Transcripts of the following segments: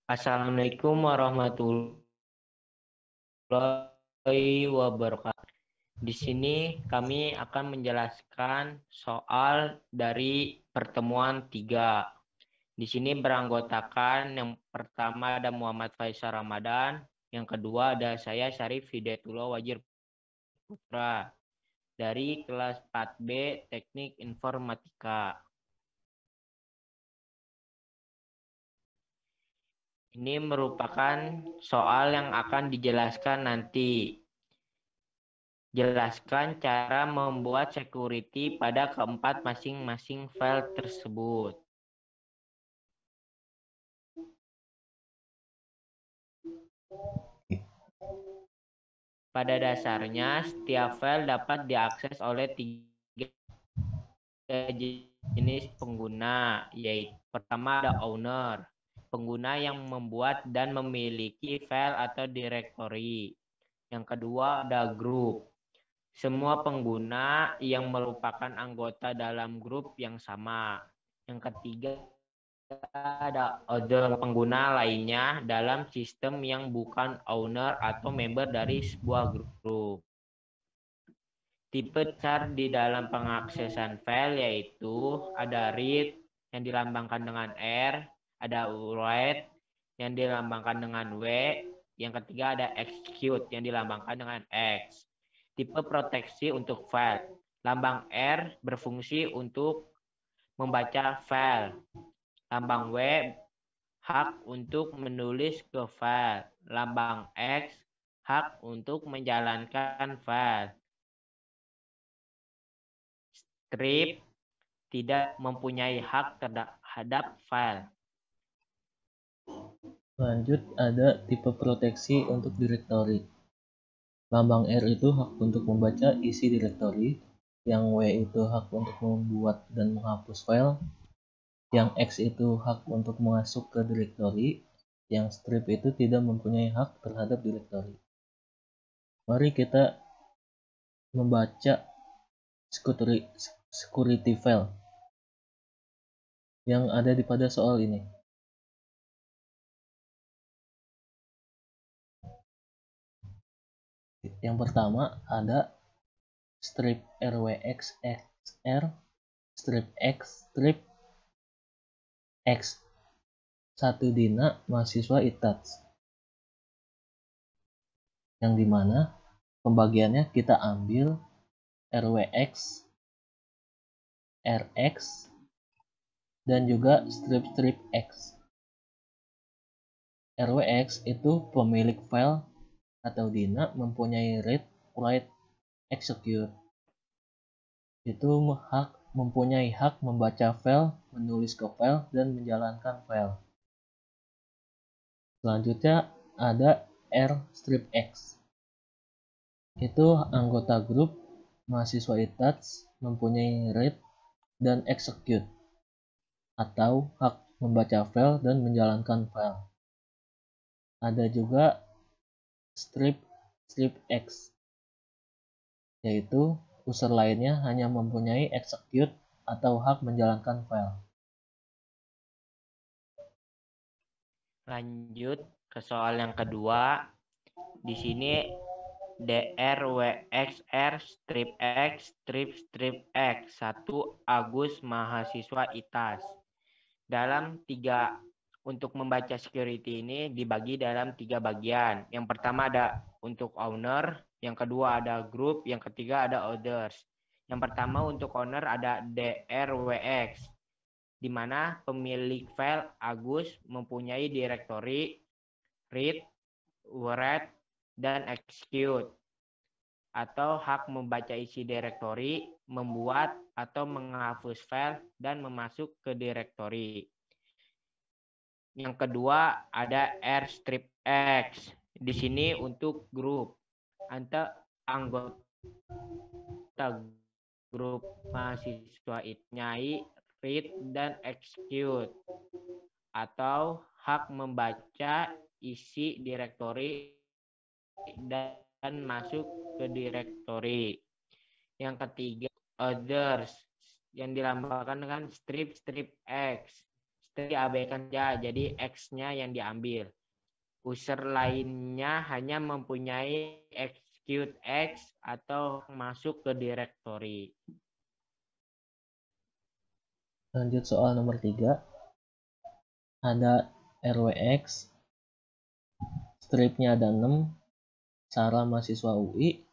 Assalamualaikum warahmatullahi wabarakatuh. Di sini kami akan menjelaskan soal dari pertemuan 3. Di sini beranggotakan yang pertama ada Muhammad Faisal Ramadan, yang kedua ada saya Syarif Hidayatullah Wajir Putra dari kelas 4B Teknik Informatika. Ini merupakan soal yang akan dijelaskan nanti. Jelaskan cara membuat security pada keempat masing-masing file tersebut. Pada dasarnya, setiap file dapat diakses oleh 3 jenis pengguna, yaitu pertama ada owner, pengguna yang membuat dan memiliki file atau directory. Yang kedua ada group, semua pengguna yang merupakan anggota dalam grup yang sama. Yang ketiga ada other, pengguna lainnya dalam sistem yang bukan owner atau member dari sebuah grup. Tipe char di dalam pengaksesan file yaitu ada read yang dilambangkan dengan R, ada write yang dilambangkan dengan W, yang ketiga ada execute yang dilambangkan dengan X. Tipe proteksi untuk file. Lambang R berfungsi untuk membaca file. Lambang W hak untuk menulis ke file. Lambang X hak untuk menjalankan file. Strip tidak mempunyai hak terhadap file. Lanjut, ada tipe proteksi untuk direktori. Lambang R itu hak untuk membaca isi direktori, yang W itu hak untuk membuat dan menghapus file, yang X itu hak untuk masuk ke direktori, yang strip itu tidak mempunyai hak terhadap direktori. Mari kita membaca security file yang ada di pada soal ini. Yang pertama ada strip rwxxr, strip x, strip x. Satu dina mahasiswa ITATS, yang dimana pembagiannya kita ambil rwx, rx, dan juga strip-strip x. Rwx itu pemilik file atau dina mempunyai read, write, execute. Itu mempunyai hak membaca file, menulis ke file, dan menjalankan file. Selanjutnya ada R strip X. Itu anggota grup mahasiswa ITATS mempunyai read dan execute atau hak membaca file dan menjalankan file. Ada juga strip X, yaitu user lainnya hanya mempunyai execute atau hak menjalankan file. Lanjut ke soal yang kedua. Di sini DRWXR strip X strip X 1 Agus mahasiswa ITAS. Dalam 3 untuk membaca security ini dibagi dalam 3 bagian. Yang pertama ada untuk owner, yang kedua ada group, yang ketiga ada others. Yang pertama untuk owner ada DRWX, di mana pemilik file Agus mempunyai directory read, write, dan execute, atau hak membaca isi direktori, membuat atau menghapus file, dan memasuk ke direktori. Yang kedua ada R strip X. Di sini untuk grup anggota grup mahasiswa nyai read dan execute, atau hak membaca isi direktori dan masuk ke direktori. Yang ketiga others yang dilambangkan dengan strip X. diabaikan saja, jadi X-nya yang diambil. User lainnya hanya mempunyai execute X atau masuk ke directory. Lanjut soal nomor 3. Ada RWX, stripnya ada 6, Sarah mahasiswa UI.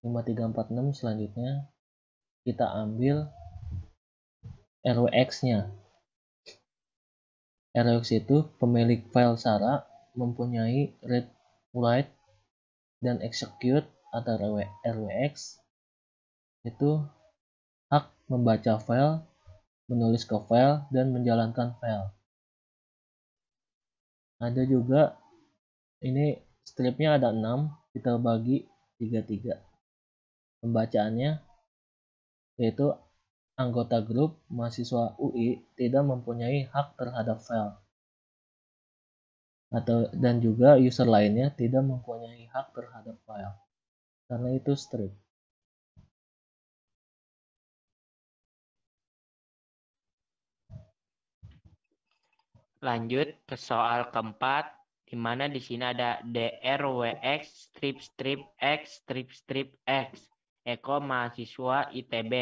5346 selanjutnya kita ambil RWX-nya. RWX itu pemilik file Sarah mempunyai read, write, dan execute atau RWX itu hak membaca file, menulis ke file, dan menjalankan file. Ada juga ini stripnya ada 6, kita bagi 3-3. Pembacaannya yaitu anggota grup mahasiswa UI tidak mempunyai hak terhadap file. Dan juga user lainnya tidak mempunyai hak terhadap file. Karena itu strip. Lanjut ke soal keempat, di mana di sini ada DRWX strip X strip X Eko mahasiswa ITB.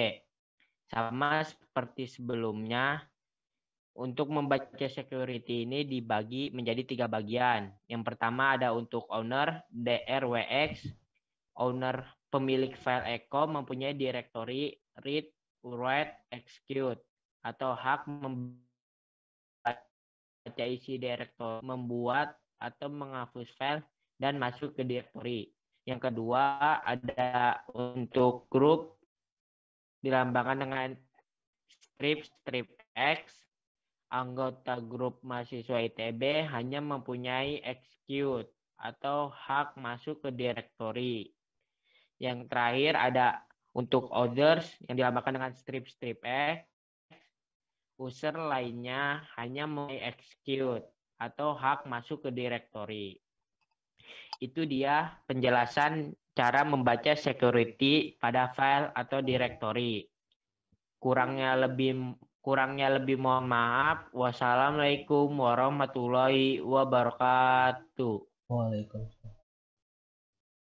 Sama seperti sebelumnya, untuk membaca security ini dibagi menjadi 3 bagian. Yang pertama ada untuk owner DRWX. Owner pemilik file Eko mempunyai directory read, write, execute atau hak baca isi directory, membuat atau menghapus file dan masuk ke directory. Yang kedua ada untuk grup dilambangkan dengan strip X. Anggota grup mahasiswa ITB hanya mempunyai execute atau hak masuk ke directory. Yang terakhir ada untuk others yang dilambangkan dengan strip X. User lainnya hanya mempunyai execute atau hak masuk ke directory. Itu dia penjelasan cara membaca security pada file atau directory. Kurangnya lebih mohon maaf. Wassalamualaikum warahmatullahi wabarakatuh. Waalaikumsalam.